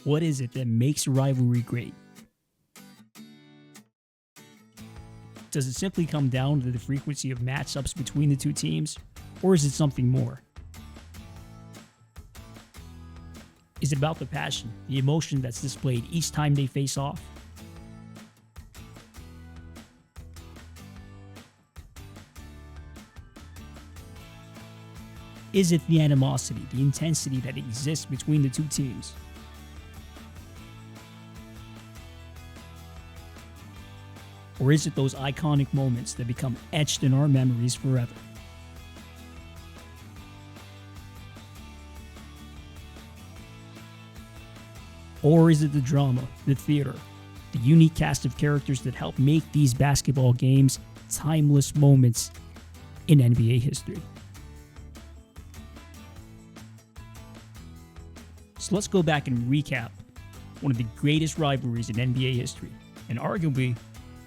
What is it that makes a rivalry great? Does it simply come down to the frequency of matchups between the two teams, or is it something more? Is it about the passion, the emotion that's displayed each time they face off? Is it the animosity, the intensity that exists between the two teams? Or is it those iconic moments that become etched in our memories forever? Or is it the drama, the theater, the unique cast of characters that help make these basketball games timeless moments in NBA history? So let's go back and recap one of the greatest rivalries in NBA history, and arguably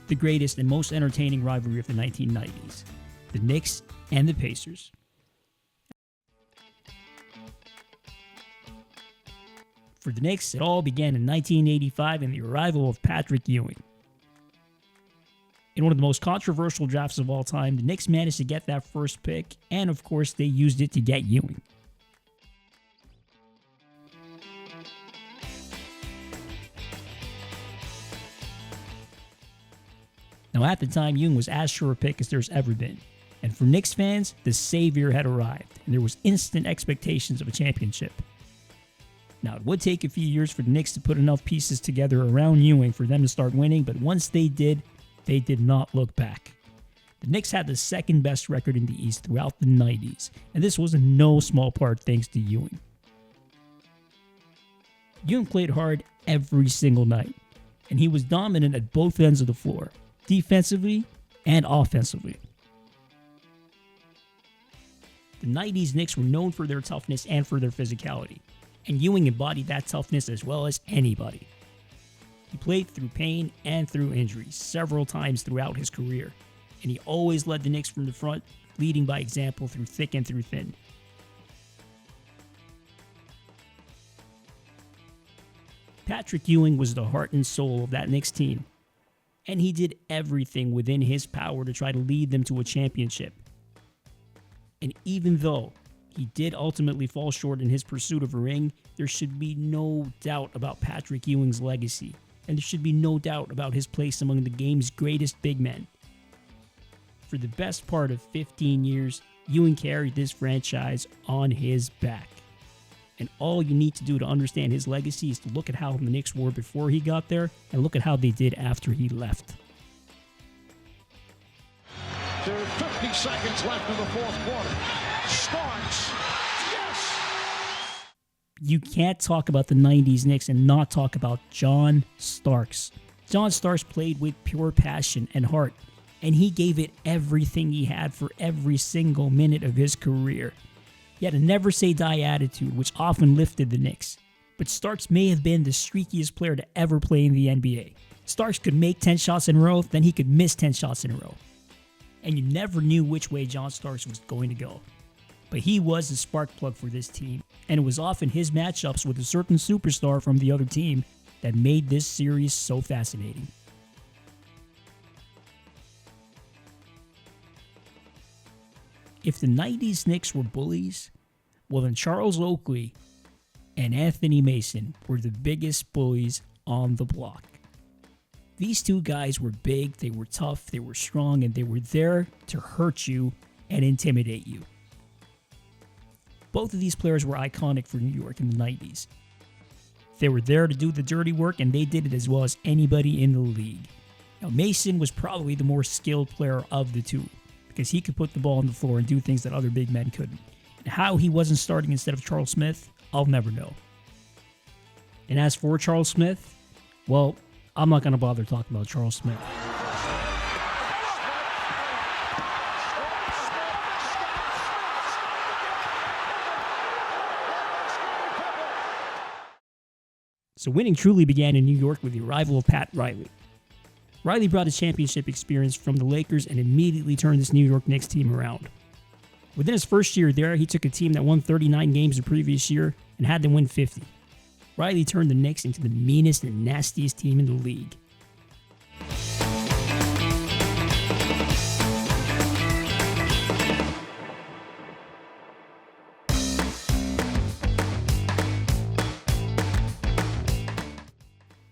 the greatest and most entertaining rivalry of the 1990s, the Knicks and the Pacers. For the Knicks, it all began in 1985 in the arrival of Patrick Ewing. In one of the most controversial drafts of all time, the Knicks managed to get that first pick, and of course they used it to get Ewing. Now, at the time, Ewing was as sure a pick as there's ever been. And for Knicks fans, the savior had arrived, and there was instant expectations of a championship. Now, it would take a few years for the Knicks to put enough pieces together around Ewing for them to start winning, but once they did not look back. The Knicks had the second best record in the East throughout the 90s, and this was in no small part thanks to Ewing. Ewing played hard every single night, and he was dominant at both ends of the floor, defensively and offensively. The 90s Knicks were known for their toughness and for their physicality, and Ewing embodied that toughness as well as anybody. He played through pain and through injuries several times throughout his career, and he always led the Knicks from the front, leading by example through thick and through thin. Patrick Ewing was the heart and soul of that Knicks team, and he did everything within his power to try to lead them to a championship. And even though he did ultimately fall short in his pursuit of a ring, there should be no doubt about Patrick Ewing's legacy, and there should be no doubt about his place among the game's greatest big men. For the best part of 15 years, Ewing carried this franchise on his back. And all you need to do to understand his legacy is to look at how the Knicks were before he got there and look at how they did after he left. There are 50 seconds left in the fourth quarter. Starks. Yes! You can't talk about the 90s Knicks and not talk about John Starks. John Starks played with pure passion and heart, and he gave it everything he had for every single minute of his career. He had a never-say-die attitude, which often lifted the Knicks. But Starks may have been the streakiest player to ever play in the NBA. Starks could make 10 shots in a row, then he could miss 10 shots in a row. And you never knew which way John Starks was going to go. But he was the spark plug for this team, and it was often his matchups with a certain superstar from the other team that made this series so fascinating. If the 90s Knicks were bullies, well then Charles Oakley and Anthony Mason were the biggest bullies on the block. These two guys were big, they were tough, they were strong, and they were there to hurt you and intimidate you. Both of these players were iconic for New York in the 90s. They were there to do the dirty work, and they did it as well as anybody in the league. Now, Mason was probably the more skilled player of the two, because he could put the ball on the floor and do things that other big men couldn't. And how he wasn't starting instead of Charles Smith, I'll never know. And as for Charles Smith, well, I'm not going to bother talking about Charles Smith. So winning truly began in New York with the arrival of Pat Riley. Riley brought his championship experience from the Lakers and immediately turned this New York Knicks team around. Within his first year there, he took a team that won 39 games the previous year and had them win 50. Riley turned the Knicks into the meanest and nastiest team in the league.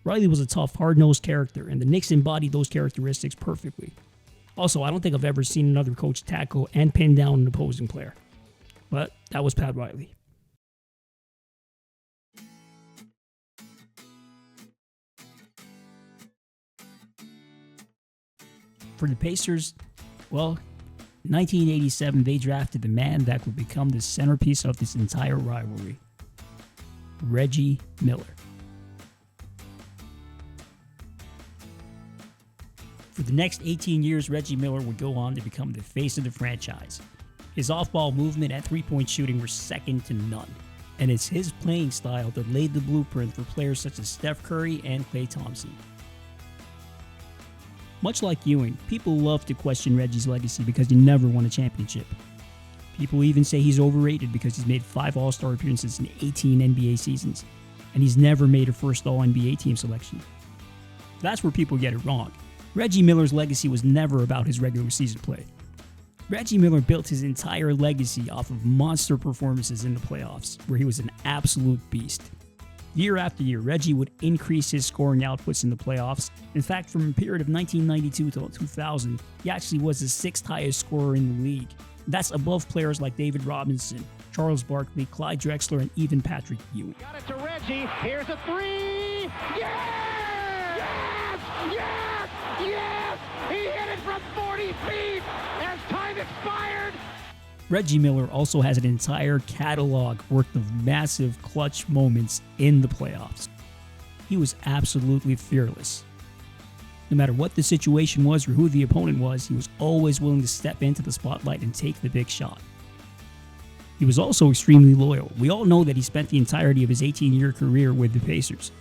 Riley was a tough, hard-nosed character, and the Knicks embodied those characteristics perfectly. Also, I don't think I've ever seen another coach tackle and pin down an opposing player. But that was Pat Riley. For the Pacers, well, in 1987, they drafted the man that would become the centerpiece of this entire rivalry, Reggie Miller. For the next 18 years, Reggie Miller would go on to become the face of the franchise. His off-ball movement and three-point shooting were second to none, and it's his playing style that laid the blueprint for players such as Steph Curry and Klay Thompson. Much like Ewing, people love to question Reggie's legacy because he never won a championship. People even say he's overrated because he's made 5 All-Star appearances in 18 NBA seasons, and he's never made a first All-NBA team selection. That's where people get it wrong. Reggie Miller's legacy was never about his regular season play. Reggie Miller built his entire legacy off of monster performances in the playoffs, where he was an absolute beast. Year after year, Reggie would increase his scoring outputs in the playoffs. In fact, from a period of 1992 to 2000, he actually was the 6th highest scorer in the league. That's above players like David Robinson, Charles Barkley, Clyde Drexler, and even Patrick Ewing. Got it to Reggie. Here's a 3. Yes! Yes! Yes! Yes! He hit it from 40 feet as time expired. Reggie Miller also has an entire catalog worth of massive clutch moments in the playoffs. He was absolutely fearless. No matter what the situation was or who the opponent was, he was always willing to step into the spotlight and take the big shot. He was also extremely loyal. We all know that he spent the entirety of his 18-year career with the Pacers.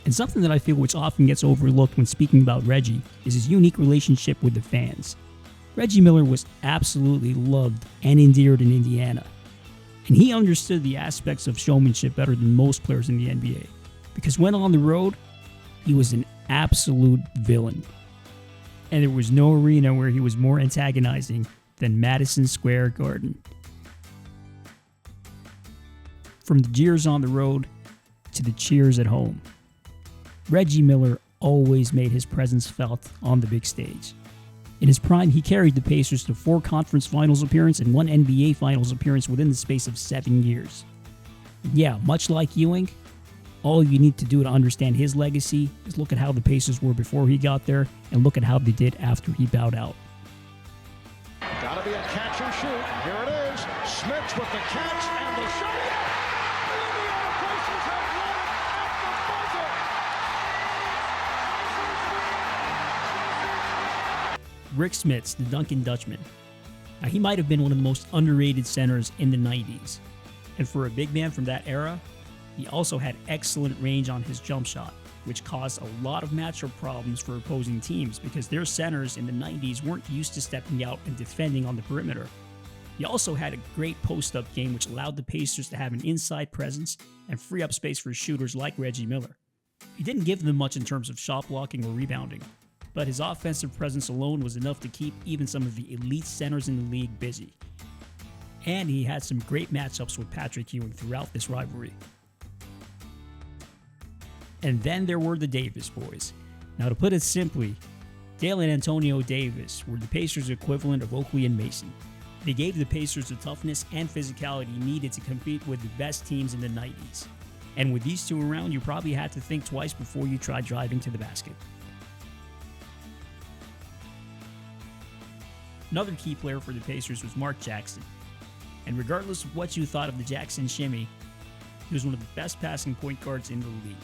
And something that I feel which often gets overlooked when speaking about Reggie is his unique relationship with the fans. Reggie Miller was absolutely loved and endeared in Indiana. And he understood the aspects of showmanship better than most players in the NBA. Because when on the road, he was an absolute villain. And there was no arena where he was more antagonizing than Madison Square Garden. From the jeers on the road to the cheers at home, Reggie Miller always made his presence felt on the big stage. In his prime, he carried the Pacers to 4 conference finals appearances and 1 NBA finals appearance within the space of 7 years. Yeah, much like Ewing, all you need to do to understand his legacy is look at how the Pacers were before he got there and look at how they did after he bowed out. Gotta be a catch and shoot. Here it is. Smits with the catch and the shot. The Indiana Pacers have won at the buzzer. Rick Smits, the Duncan Dutchman. Now, he might have been one of the most underrated centers in the 90s. And for a big man from that era, he also had excellent range on his jump shot, which caused a lot of matchup problems for opposing teams because their centers in the 90s weren't used to stepping out and defending on the perimeter. He also had a great post-up game which allowed the Pacers to have an inside presence and free up space for shooters like Reggie Miller. He didn't give them much in terms of shot blocking or rebounding, but his offensive presence alone was enough to keep even some of the elite centers in the league busy. And he had some great matchups with Patrick Ewing throughout this rivalry. And then there were the Davis boys. Now, to put it simply, Dale and Antonio Davis were the Pacers' equivalent of Oakley and Mason. They gave the Pacers the toughness and physicality needed to compete with the best teams in the 90s. And with these two around, you probably had to think twice before you tried driving to the basket. Another key player for the Pacers was Mark Jackson. And regardless of what you thought of the Jackson shimmy, he was one of the best passing point guards in the league.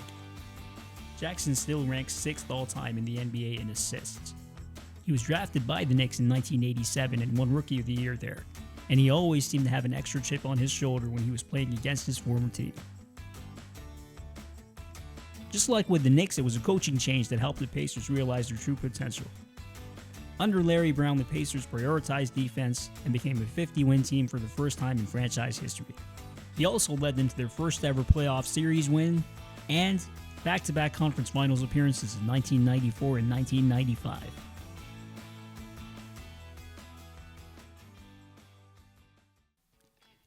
Jackson still ranks 6th all-time in the NBA in assists. He was drafted by the Knicks in 1987 and won Rookie of the Year there, and he always seemed to have an extra chip on his shoulder when he was playing against his former team. Just like with the Knicks, it was a coaching change that helped the Pacers realize their true potential. Under Larry Brown, the Pacers prioritized defense and became a 50-win team for the first time in franchise history. He also led them to their first ever playoff series win and back-to-back conference finals appearances in 1994 and 1995.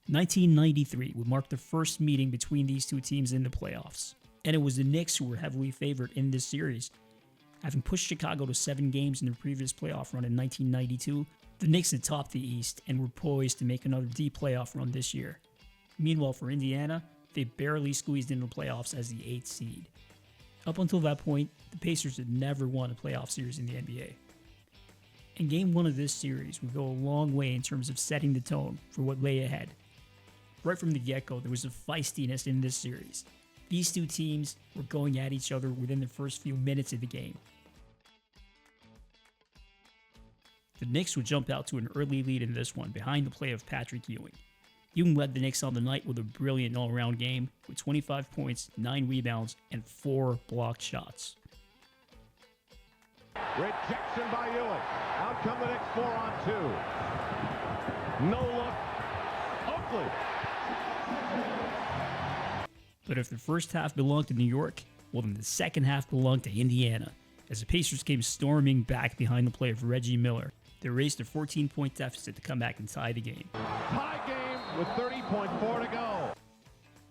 "1993 would mark the first meeting between these two teams in the playoffs, and it was the Knicks who were heavily favored in this series. Having pushed Chicago to 7 games in their previous playoff run in 1992, the Knicks had topped the East and were poised to make another deep playoff run this year. Meanwhile, for Indiana, they barely squeezed into the playoffs as the 8th seed. Up until that point, the Pacers had never won a playoff series in the NBA. And Game 1 of this series would go a long way in terms of setting the tone for what lay ahead. Right from the get-go, there was a feistiness in this series. These two teams were going at each other within the first few minutes of the game. The Knicks would jump out to an early lead in this one behind the play of Patrick Ewing. Ewing led the Knicks on the night with a brilliant all-around game with 25 points, 9 rebounds, and 4 blocked shots. Rejection by Ewing. Out come the Knicks 4-on-2. No look. Oakley. But if the first half belonged to New York, well then the second half belonged to Indiana, as the Pacers came storming back behind the play of Reggie Miller. They raised a 14-point deficit to come back and tie the game. Tie game with 30.4 to go.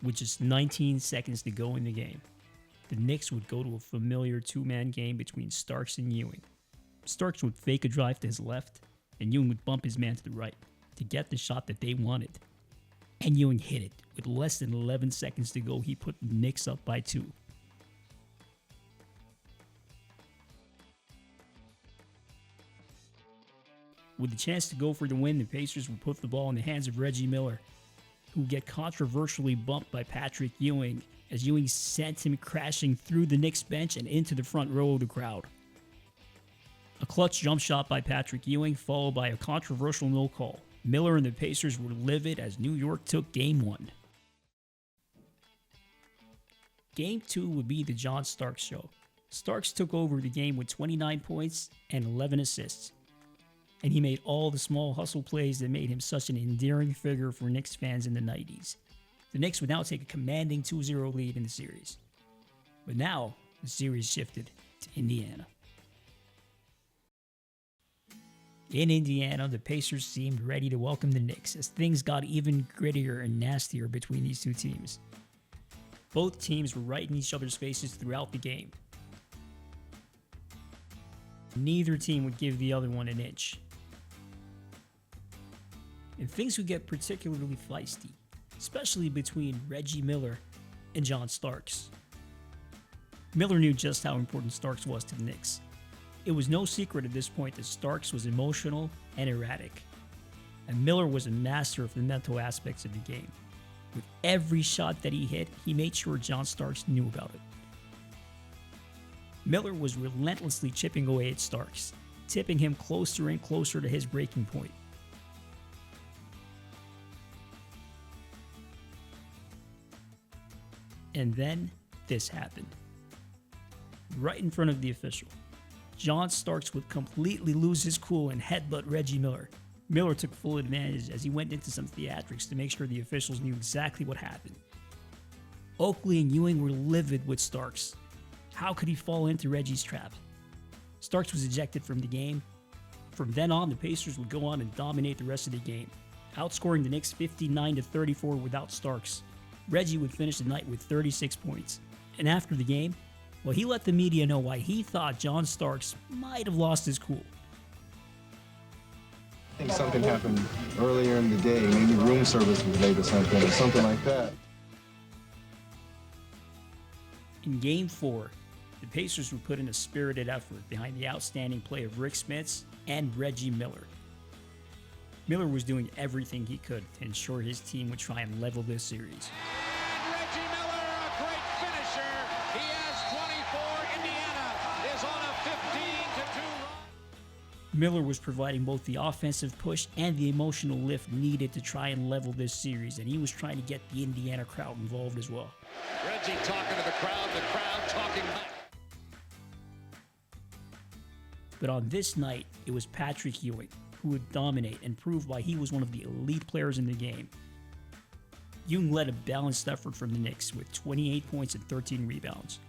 With just 19 seconds to go in the game, the Knicks would go to a familiar two-man game between Starks and Ewing. Starks would fake a drive to his left, and Ewing would bump his man to the right to get the shot that they wanted. And Ewing hit it. With less than 11 seconds to go, he put the Knicks up by 2. With the chance to go for the win, the Pacers would put the ball in the hands of Reggie Miller, who would get controversially bumped by Patrick Ewing as Ewing sent him crashing through the Knicks bench and into the front row of the crowd. A clutch jump shot by Patrick Ewing, followed by a controversial no call. Miller and the Pacers were livid as New York took Game 1. Game 2 would be the John Starks show. Starks took over the game with 29 points and 11 assists. And he made all the small hustle plays that made him such an endearing figure for Knicks fans in the 90s. The Knicks would now take a commanding 2-0 lead in the series. But now, the series shifted to Indiana. In Indiana, the Pacers seemed ready to welcome the Knicks as things got even grittier and nastier between these two teams. Both teams were right in each other's faces throughout the game. Neither team would give the other one an inch. And things would get particularly feisty, especially between Reggie Miller and John Starks. Miller knew just how important Starks was to the Knicks. It was no secret at this point that Starks was emotional and erratic, and Miller was a master of the mental aspects of the game. With every shot that he hit, he made sure John Starks knew about it. Miller was relentlessly chipping away at Starks, tipping him closer and closer to his breaking point. And then this happened. Right in front of the official, John Starks would completely lose his cool and headbutt Reggie Miller. Miller took full advantage as he went into some theatrics to make sure the officials knew exactly what happened. Oakley and Ewing were livid with Starks. How could he fall into Reggie's trap? Starks was ejected from the game. From then on, the Pacers would go on and dominate the rest of the game, outscoring the Knicks 59-34 without Starks. Reggie would finish the night with 36 points. And after the game, well, he let the media know why he thought John Starks might have lost his cool. I think something happened earlier in the day, maybe room service was late or something like that. In Game 4, the Pacers would put in a spirited effort behind the outstanding play of Rick Smits and Reggie Miller. Miller was doing everything he could to ensure his team would try and level this series. And Reggie Miller, a great finisher. He has 24. Indiana is on a 15-2 run. Miller was providing both the offensive push and the emotional lift needed to try and level this series, and he was trying to get the Indiana crowd involved as well. Reggie talking to the crowd talking back. But on this night, it was Patrick Ewing who would dominate and prove why he was one of the elite players in the game. Ewing led a balanced effort from the Knicks with 28 points and 13 rebounds.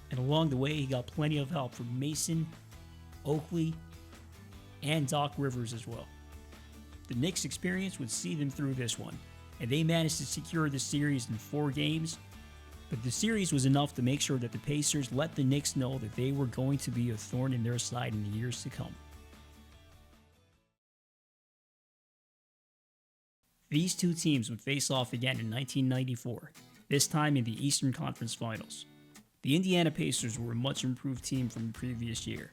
And along the way, he got plenty of help from Mason, Oakley, and Doc Rivers as well. The Knicks' experience would see them through this one, and they managed to secure the series in 4 games, but the series was enough to make sure that the Pacers let the Knicks know that they were going to be a thorn in their side in the years to come. These two teams would face off again in 1994, this time in the Eastern Conference Finals. The Indiana Pacers were a much improved team from the previous year,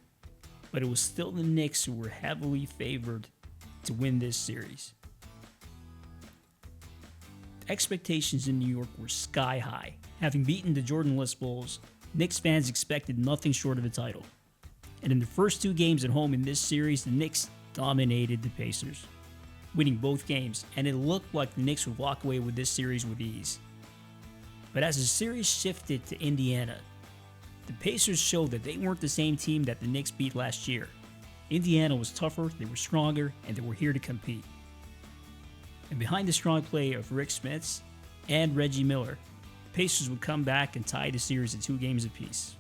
but it was still the Knicks who were heavily favored to win this series. Expectations in New York were sky high. Having beaten the Jordan-less Bulls, Knicks fans expected nothing short of a title. And in the first 2 games at home in this series, the Knicks dominated the Pacers, winning both games, and it looked like the Knicks would walk away with this series with ease. But as the series shifted to Indiana, the Pacers showed that they weren't the same team that the Knicks beat last year. Indiana was tougher, they were stronger, and they were here to compete. And behind the strong play of Rick Smits and Reggie Miller, the Pacers would come back and tie the series at 2 games apiece.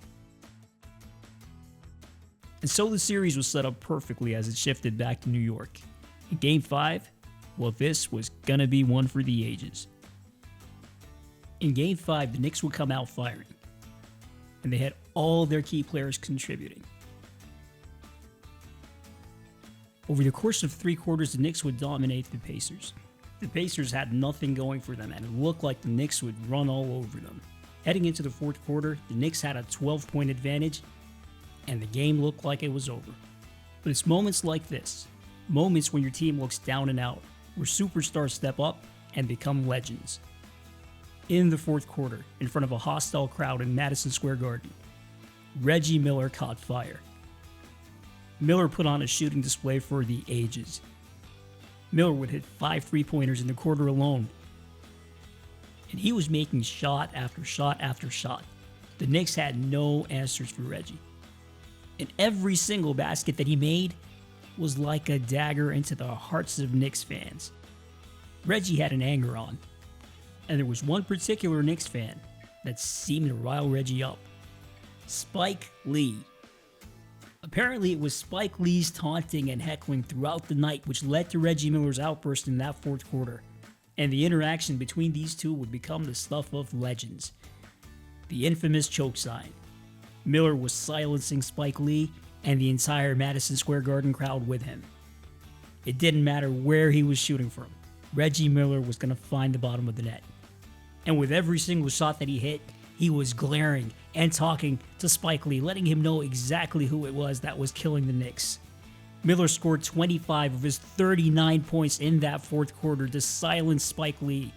And so the series was set up perfectly as it shifted back to New York. In Game 5, well, this was gonna be one for the ages. In Game 5, the Knicks would come out firing, and they had all their key players contributing. Over the course of 3 quarters, the Knicks would dominate the Pacers. The Pacers had nothing going for them, and it looked like the Knicks would run all over them. Heading into the 4th quarter, the Knicks had a 12-point advantage, and the game looked like it was over. But it's moments like this, moments when your team looks down and out, where superstars step up and become legends. In the 4th quarter, in front of a hostile crowd in Madison Square Garden, Reggie Miller caught fire. Miller put on a shooting display for the ages. Miller would hit 5 3-pointers in the quarter alone, and he was making shot after shot after shot. The Knicks had no answers for Reggie. And every single basket that he made was like a dagger into the hearts of Knicks fans. Reggie had an anger on, and there was one particular Knicks fan that seemed to rile Reggie up. Spike Lee. Apparently it was Spike Lee's taunting and heckling throughout the night which led to Reggie Miller's outburst in that 4th quarter, and the interaction between these two would become the stuff of legends. The infamous choke sign. Miller was silencing Spike Lee and the entire Madison Square Garden crowd with him. It didn't matter where he was shooting from. Reggie Miller was going to find the bottom of the net. And with every single shot that he hit, he was glaring and talking to Spike Lee, letting him know exactly who it was that was killing the Knicks. Miller scored 25 of his 39 points in that 4th quarter to silence Spike Lee.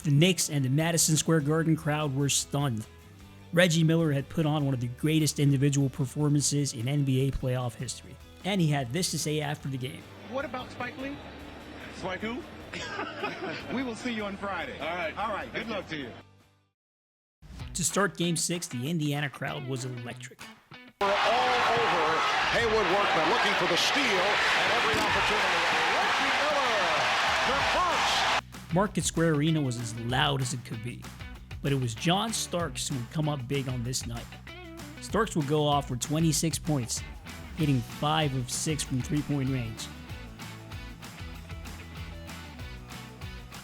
The Knicks and the Madison Square Garden crowd were stunned. Reggie Miller had put on one of the greatest individual performances in NBA playoff history. And he had this to say after the game. What about Spike Lee? Spike who? We will see you on Friday. All right. All right. Good luck to you. To start Game 6, the Indiana crowd was electric. All over Haywood Workman looking for the steal and every opportunity. Reggie Miller, the first. Market Square Arena was as loud as it could be, but it was John Starks who would come up big on this night. Starks would go off for 26 points, hitting 5 of 6 from 3-point range.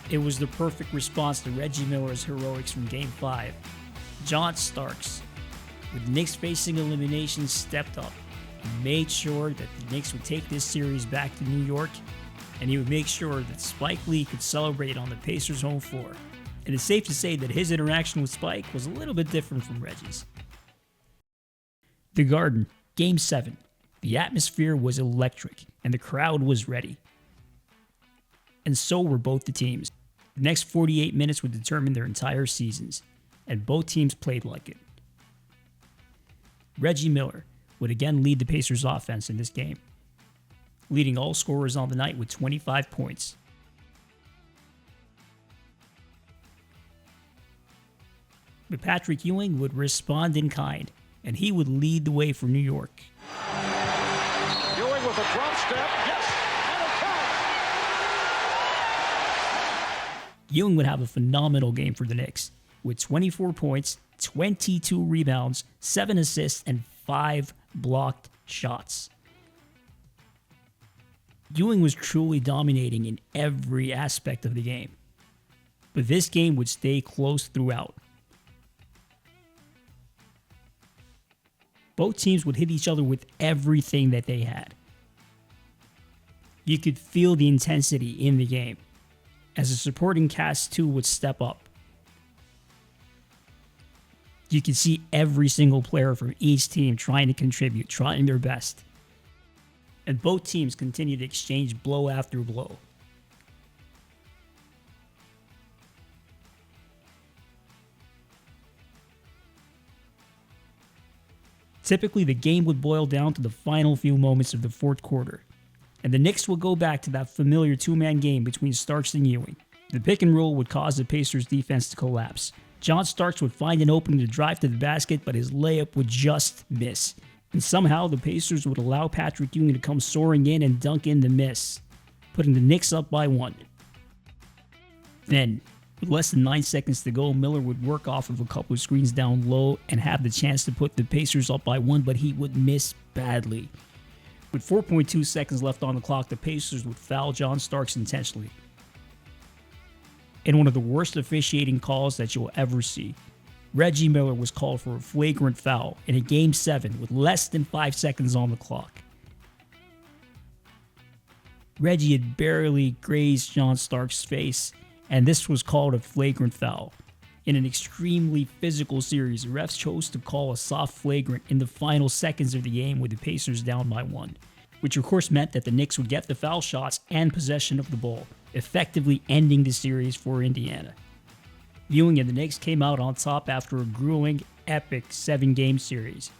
It was the perfect response to Reggie Miller's heroics from Game 5. John Starks, with Knicks facing elimination, stepped up and made sure that the Knicks would take this series back to New York, and he would make sure that Spike Lee could celebrate on the Pacers' home floor. And it's safe to say that his interaction with Spike was a little bit different from Reggie's. The Garden, Game 7. The atmosphere was electric, and the crowd was ready. And so were both the teams. The next 48 minutes would determine their entire seasons, and both teams played like it. Reggie Miller would again lead the Pacers' offense in this game, leading all scorers on the night with 25 points. But Patrick Ewing would respond in kind, and he would lead the way for New York. Ewing with a drop step, yes, and a count. Ewing would have a phenomenal game for the Knicks, with 24 points, 22 rebounds, 7 assists, and 5 blocked shots. Ewing was truly dominating in every aspect of the game, but this game would stay close throughout. Both teams would hit each other with everything that they had. You could feel the intensity in the game as the supporting cast too would step up. You could see every single player from each team trying to contribute, trying their best. And both teams continued to exchange blow after blow. Typically, the game would boil down to the final few moments of the fourth quarter, and the Knicks would go back to that familiar two-man game between Starks and Ewing. The pick and roll would cause the Pacers' defense to collapse. John Starks would find an opening to drive to the basket, but his layup would just miss. And somehow, the Pacers would allow Patrick Ewing to come soaring in and dunk in the miss, putting the Knicks up by 1. Then, with less than 9 seconds to go, Miller would work off of a couple of screens down low and have the chance to put the Pacers up by 1, but he would miss badly. With 4.2 seconds left on the clock, the Pacers would foul John Starks intentionally. In one of the worst officiating calls that you'll ever see, Reggie Miller was called for a flagrant foul in a Game 7 with less than 5 seconds on the clock. Reggie had barely grazed John Starks' face, and this was called a flagrant foul. In an extremely physical series, the refs chose to call a soft flagrant in the final seconds of the game with the Pacers down by 1, which of course meant that the Knicks would get the foul shots and possession of the ball, effectively ending the series for Indiana. Ewing and the Knicks came out on top after a grueling, epic 7-game series,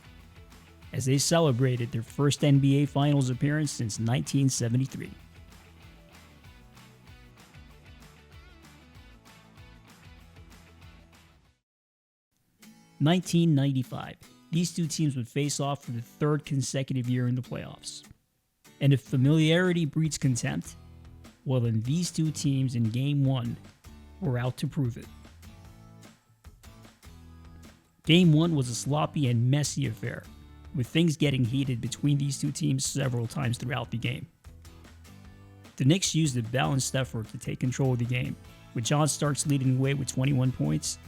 as they celebrated their first NBA Finals appearance since 1973. (1995). These two teams would face off for the third consecutive year in the playoffs. And if familiarity breeds contempt, well then these two teams in Game 1 were out to prove it. Game 1 was a sloppy and messy affair, with things getting heated between these two teams several times throughout the game. The Knicks used a balanced effort to take control of the game, with John Starks leading the way with 21 points,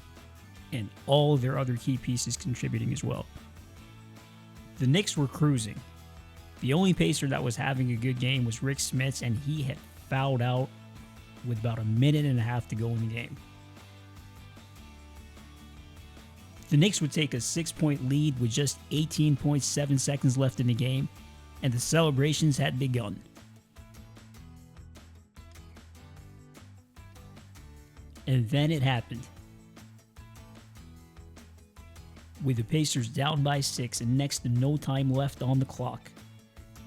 and all of their other key pieces contributing as well. The Knicks were cruising. The only Pacer that was having a good game was Rick Smits, and he had fouled out with about a minute and a half to go in the game. The Knicks would take a 6-point lead with just 18.7 seconds left in the game, and the celebrations had begun. And then it happened. With the Pacers down by 6 and next to no time left on the clock,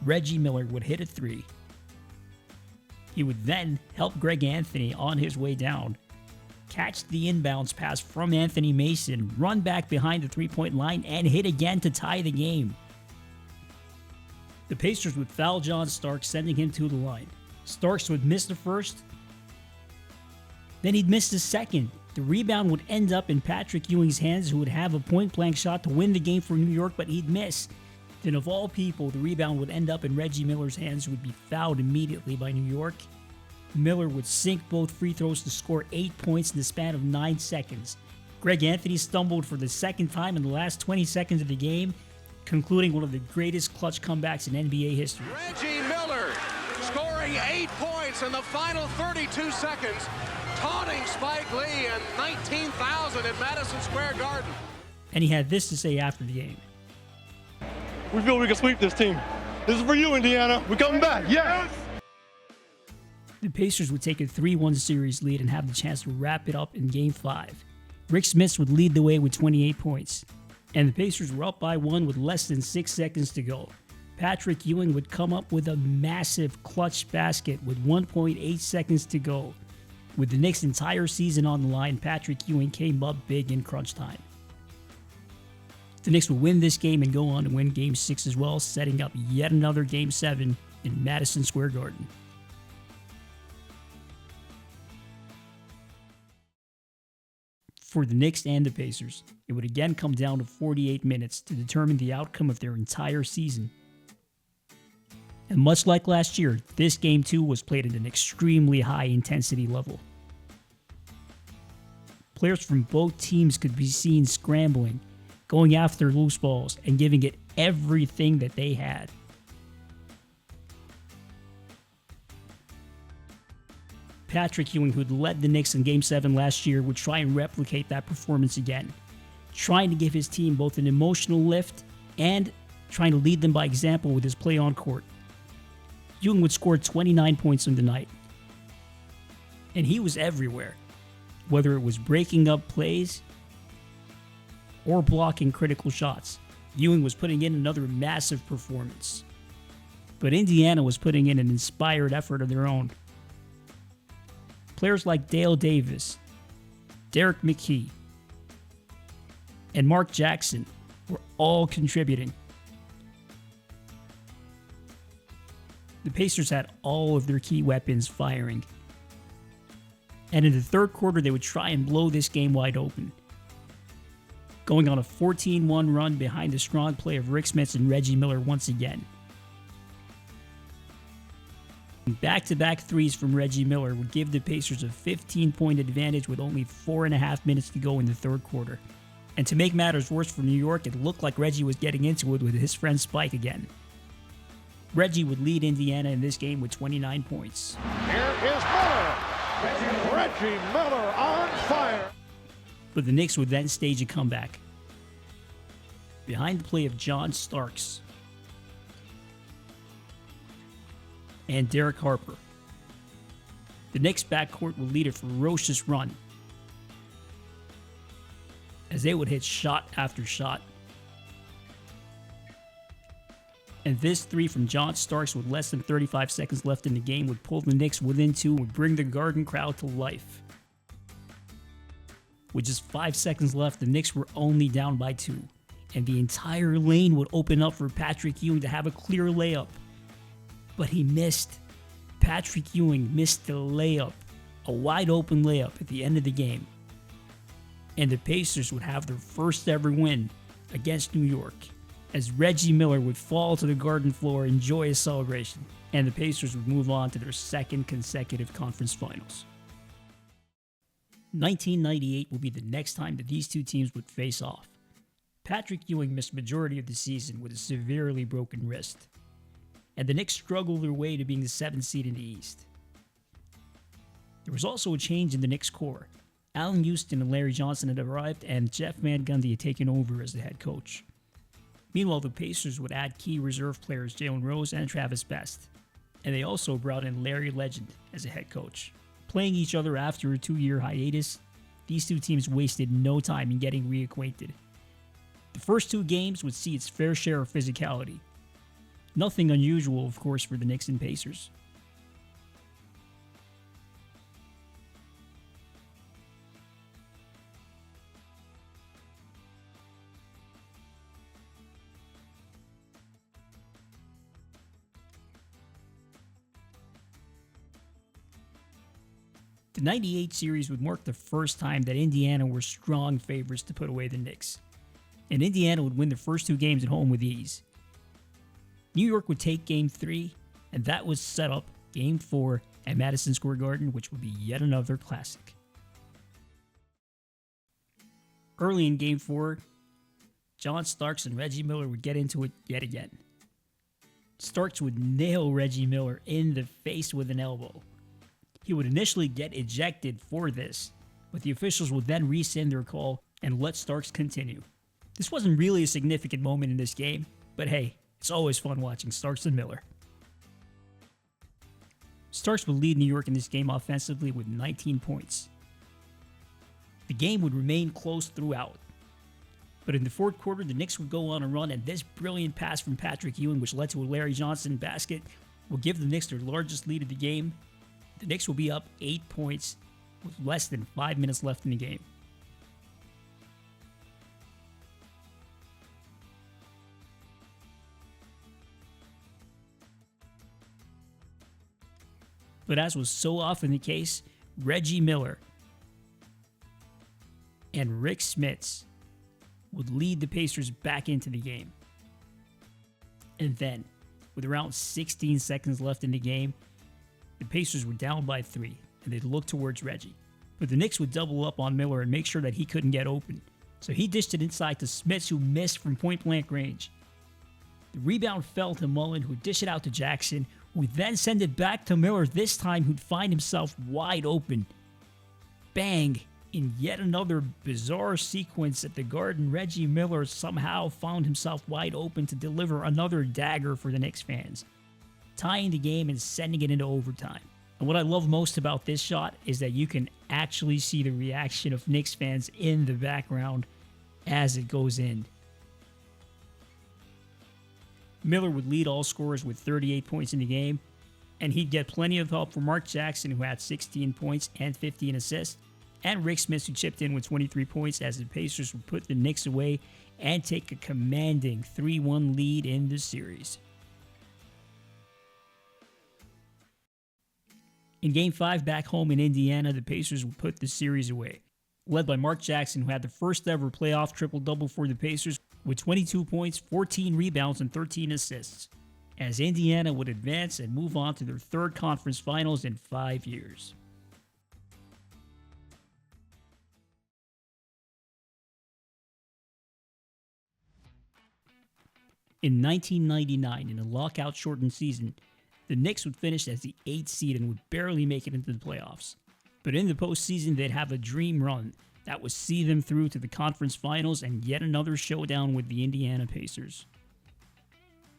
Reggie Miller would hit a 3. He would then help Greg Anthony on his way down, catch the inbounds pass from Anthony Mason, run back behind the three-point line, and hit again to tie the game. The Pacers would foul John Starks, sending him to the line. Starks would miss the first, then he'd miss the second. The rebound would end up in Patrick Ewing's hands, who would have a point-blank shot to win the game for New York, but he'd miss. Then of all people, the rebound would end up in Reggie Miller's hands, who would be fouled immediately by New York. Miller would sink both free throws to score 8 points in the span of 9 seconds. Greg Anthony stumbled for the second time in the last 20 seconds of the game, concluding one of the greatest clutch comebacks in NBA history. Reggie Miller scoring 8 points in the final 32 seconds, taunting Spike Lee and 19,000 at Madison Square Garden. And he had this to say after the game. We feel we can sweep this team. This is for you, Indiana. We're coming back. Yes! The Pacers would take a 3-1 series lead and have the chance to wrap it up in Game 5. Rick Smits would lead the way with 28 points, and the Pacers were up by 1 with less than 6 seconds to go. Patrick Ewing would come up with a massive clutch basket with 1.8 seconds to go. With the Knicks' entire season on the line, Patrick Ewing came up big in crunch time. The Knicks would win this game and go on to win Game 6 as well, setting up yet another Game 7 in Madison Square Garden. For the Knicks and the Pacers, it would again come down to 48 minutes to determine the outcome of their entire season. And much like last year, this game too was played at an extremely high intensity level. Players from both teams could be seen scrambling, going after loose balls, and giving it everything that they had. Patrick Ewing, who'd led the Knicks in Game 7 last year, would try and replicate that performance again, trying to give his team both an emotional lift and trying to lead them by example with his play on court. Ewing would score 29 points on the night, and he was everywhere, whether it was breaking up plays or blocking critical shots. Ewing was putting in another massive performance, but Indiana was putting in an inspired effort of their own. Players like Dale Davis, Derek McKee, and Mark Jackson were all contributing. The Pacers had all of their key weapons firing. And in the third quarter, they would try and blow this game wide open, going on a 14-1 run behind the strong play of Rick Smits and Reggie Miller once again. Back-to-back threes from Reggie Miller would give the Pacers a 15-point advantage with only 4.5 minutes to go in the third quarter. And to make matters worse for New York, it looked like Reggie was getting into it with his friend Spike again. Reggie would lead Indiana in this game with 29 points. Here is Miller. Reggie Miller on fire. But the Knicks would then stage a comeback. Behind the play of John Starks and Derek Harper, the Knicks backcourt would lead a ferocious run as they would hit shot after shot. And this three from John Starks with less than 35 seconds left in the game would pull the Knicks within two and would bring the Garden crowd to life. With just 5 seconds left, the Knicks were only down by 2, and the entire lane would open up for Patrick Ewing to have a clear layup. But he missed. Patrick Ewing missed the layup, a wide open layup at the end of the game. And the Pacers would have their first ever win against New York, as Reggie Miller would fall to the Garden floor in joyous celebration, and the Pacers would move on to their second consecutive conference finals. 1998 will be the next time that these two teams would face off. Patrick Ewing missed majority of the season with a severely broken wrist, and the Knicks struggled their way to being the 7th seed in the East. There was also a change in the Knicks core. Allen Houston and Larry Johnson had arrived, and Jeff Van Gundy had taken over as the head coach. Meanwhile, the Pacers would add key reserve players Jalen Rose and Travis Best, and they also brought in Larry Legend as a head coach. Playing each other after a 2-year hiatus, these two teams wasted no time in getting reacquainted. The first 2 games would see its fair share of physicality. Nothing unusual, of course, for the Knicks and Pacers. The 98 series would mark the first time that Indiana were strong favorites to put away the Knicks, and Indiana would win the first 2 games at home with ease. New York would take Game 3, and that would set up Game 4 at Madison Square Garden, which would be yet another classic. Early in Game 4, John Starks and Reggie Miller would get into it yet again. Starks would nail Reggie Miller in the face with an elbow. He would initially get ejected for this, but the officials would then rescind their call and let Starks continue. This wasn't really a significant moment in this game, but hey, it's always fun watching Starks and Miller. Starks would lead New York in this game offensively with 19 points. The game would remain close throughout, but in the fourth quarter, the Knicks would go on a run, and this brilliant pass from Patrick Ewing, which led to a Larry Johnson basket, will give the Knicks their largest lead of the game. The Knicks will be up 8 points with less than 5 minutes left in the game. But as was so often the case, Reggie Miller and Rick Smits would lead the Pacers back into the game. And then, with around 16 seconds left in the game, the Pacers were down by 3, and they'd look towards Reggie. But the Knicks would double up on Miller and make sure that he couldn't get open. So he dished it inside to Smits, who missed from point-blank range. The rebound fell to Mullen, who'd dish it out to Jackson, who would then send it back to Miller, this time who'd find himself wide open. Bang! In yet another bizarre sequence at the Garden, Reggie Miller somehow found himself wide open to deliver another dagger for the Knicks fans, tying the game and sending it into overtime. And what I love most about this shot is that you can actually see the reaction of Knicks fans in the background as it goes in. Miller would lead all scorers with 38 points in the game, and he'd get plenty of help from Mark Jackson, who had 16 points and 15 assists, and Rick Smits, who chipped in with 23 points as the Pacers would put the Knicks away and take a commanding 3-1 lead in the series. In Game 5 back home in Indiana, the Pacers would put the series away, led by Mark Jackson, who had the first ever playoff triple-double for the Pacers with 22 points, 14 rebounds, and 13 assists, as Indiana would advance and move on to their third conference finals in 5 years. In 1999, in a lockout-shortened season, the Knicks would finish as the 8th seed and would barely make it into the playoffs. But in the postseason, they'd have a dream run that would see them through to the conference finals and yet another showdown with the Indiana Pacers.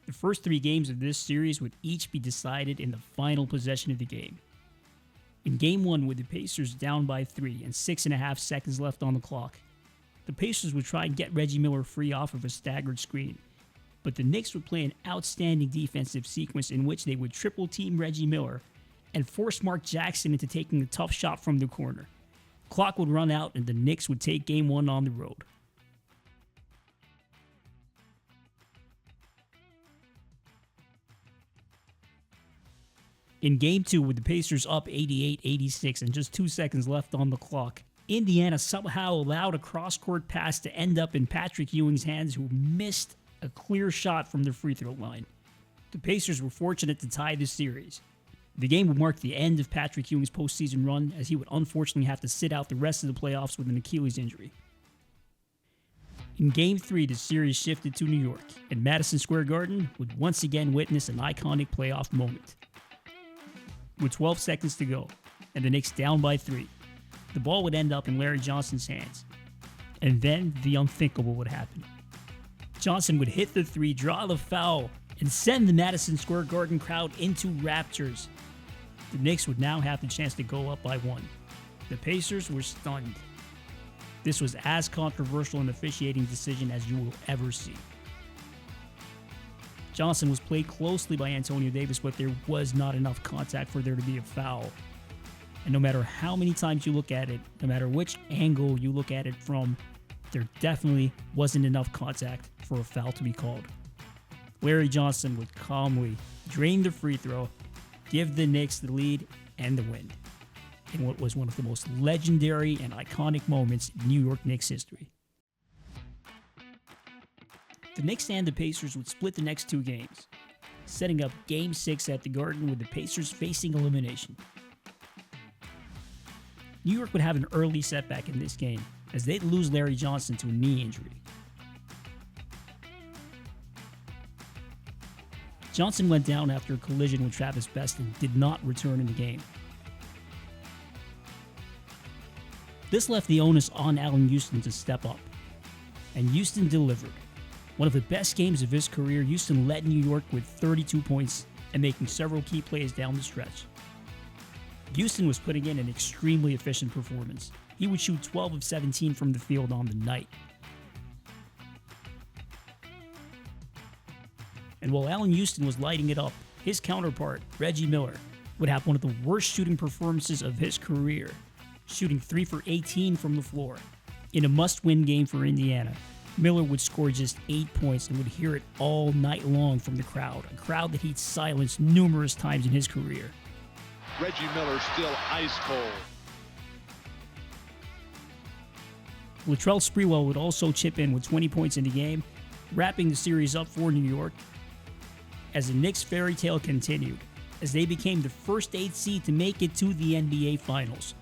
The first 3 games of this series would each be decided in the final possession of the game. In Game 1, with the Pacers down by 3 and 6.5 seconds left on the clock, the Pacers would try and get Reggie Miller free off of a staggered screen. But the Knicks would play an outstanding defensive sequence in which they would triple-team Reggie Miller and force Mark Jackson into taking a tough shot from the corner. Clock would run out and the Knicks would take Game 1 on the road. In Game 2, with the Pacers up 88-86 and just 2 seconds left on the clock, Indiana somehow allowed a cross-court pass to end up in Patrick Ewing's hands, who missed a clear shot from the free throw line. The Pacers were fortunate to tie this series. The game would mark the end of Patrick Ewing's postseason run, as he would unfortunately have to sit out the rest of the playoffs with an Achilles injury. In Game 3, the series shifted to New York, and Madison Square Garden would once again witness an iconic playoff moment. With 12 seconds to go, and the Knicks down by 3, the ball would end up in Larry Johnson's hands. And then the unthinkable would happen. Johnson would hit the 3, draw the foul, and send the Madison Square Garden crowd into raptures. The Knicks would now have the chance to go up by 1. The Pacers were stunned. This was as controversial an officiating decision as you will ever see. Johnson was played closely by Antonio Davis, but there was not enough contact for there to be a foul. And no matter how many times you look at it, no matter which angle you look at it from, there definitely wasn't enough contact for a foul to be called. Larry Johnson would calmly drain the free throw, give the Knicks the lead and the win, in what was one of the most legendary and iconic moments in New York Knicks history. The Knicks and the Pacers would split the next 2 games, setting up Game 6 at the Garden with the Pacers facing elimination. New York would have an early setback in this game, as they'd lose Larry Johnson to a knee injury. Johnson went down after a collision with Travis Best and did not return in the game. This left the onus on Allen Houston to step up, and Houston delivered. One of the best games of his career, Houston led New York with 32 points and making several key plays down the stretch. Houston was putting in an extremely efficient performance. He would shoot 12 of 17 from the field on the night. And while Allen Houston was lighting it up, his counterpart, Reggie Miller, would have one of the worst shooting performances of his career, shooting 3 for 18 from the floor. In a must-win game for Indiana, Miller would score just 8 points and would hear it all night long from the crowd, a crowd that he'd silenced numerous times in his career. Reggie Miller still ice cold. Latrell Sprewell would also chip in with 20 points in the game, wrapping the series up for New York as the Knicks' fairy tale continued, as they became the first 8 seed to make it to the NBA Finals.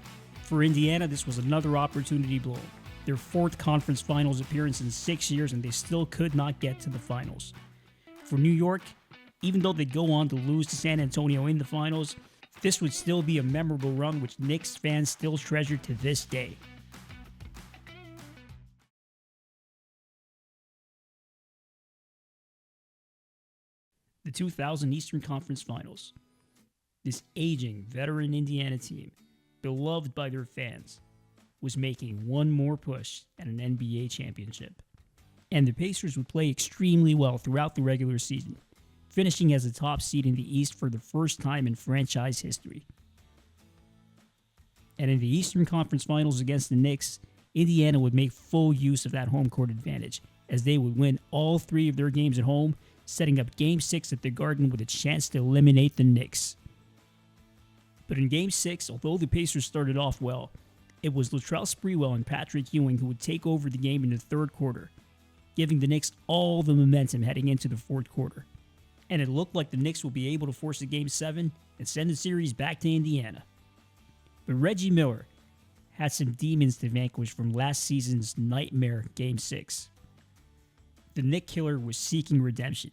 For Indiana, this was another opportunity blown. Their 4th conference finals appearance in 6 years, and they still could not get to the finals. For New York, even though they'd go on to lose to San Antonio in the finals, this would still be a memorable run which Knicks fans still treasure to this day. The 2000 Eastern Conference Finals. This aging, veteran Indiana team, beloved by their fans, was making one more push at an NBA championship. And the Pacers would play extremely well throughout the regular season, finishing as a top seed in the East for the first time in franchise history. And in the Eastern Conference Finals against the Knicks, Indiana would make full use of that home court advantage, as they would win all 3 of their games at home, setting up Game 6 at the Garden with a chance to eliminate the Knicks. But in Game 6, although the Pacers started off well, it was Latrell Sprewell and Patrick Ewing who would take over the game in the 3rd quarter, giving the Knicks all the momentum heading into the 4th quarter. And it looked like the Knicks will be able to force a Game 7 and send the series back to Indiana. But Reggie Miller had some demons to vanquish from last season's nightmare Game 6. The Knick Killer was seeking redemption,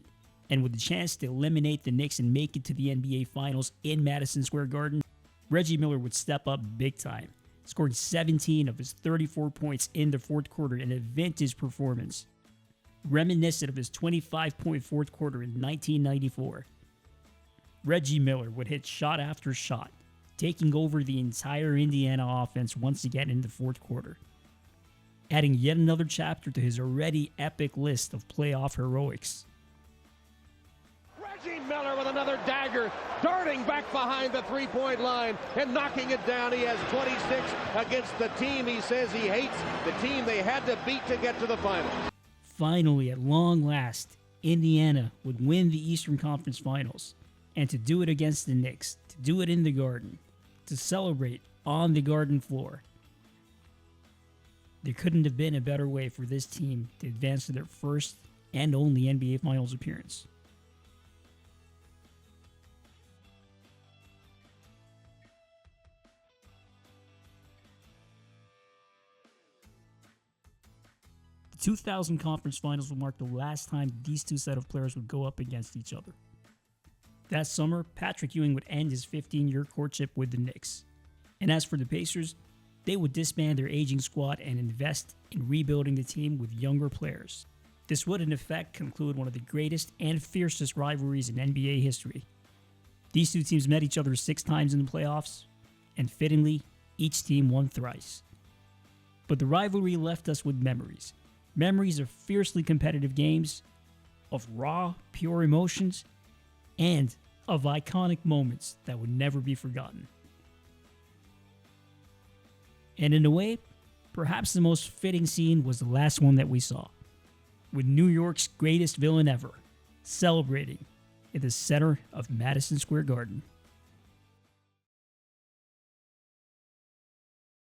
and with the chance to eliminate the Knicks and make it to the NBA Finals in Madison Square Garden, Reggie Miller would step up big time, scoring 17 of his 34 points in the 4th quarter in a vintage performance, reminiscent of his 25-point 4th quarter in 1994. Reggie Miller would hit shot after shot, taking over the entire Indiana offense once again in the 4th quarter, adding yet another chapter to his already epic list of playoff heroics. Reggie Miller with another dagger, darting back behind the three-point line and knocking it down. He has 26 against the team he says he hates, the team they had to beat to get to the finals. Finally, at long last, Indiana would win the Eastern Conference Finals, and to do it against the Knicks, to do it in the Garden, to celebrate on the Garden floor. There couldn't have been a better way for this team to advance to their first and only NBA Finals appearance. The 2000 Conference Finals would mark the last time these two set of players would go up against each other. That summer, Patrick Ewing would end his 15-year courtship with the Knicks. And as for the Pacers, they would disband their aging squad and invest in rebuilding the team with younger players. This would, in effect, conclude one of the greatest and fiercest rivalries in NBA history. These two teams met each other 6 times in the playoffs, and fittingly, each team won thrice. But the rivalry left us with memories. Memories of fiercely competitive games, of raw, pure emotions, and of iconic moments that would never be forgotten. And in a way, perhaps the most fitting scene was the last one that we saw, with New York's greatest villain ever celebrating in the center of Madison Square Garden.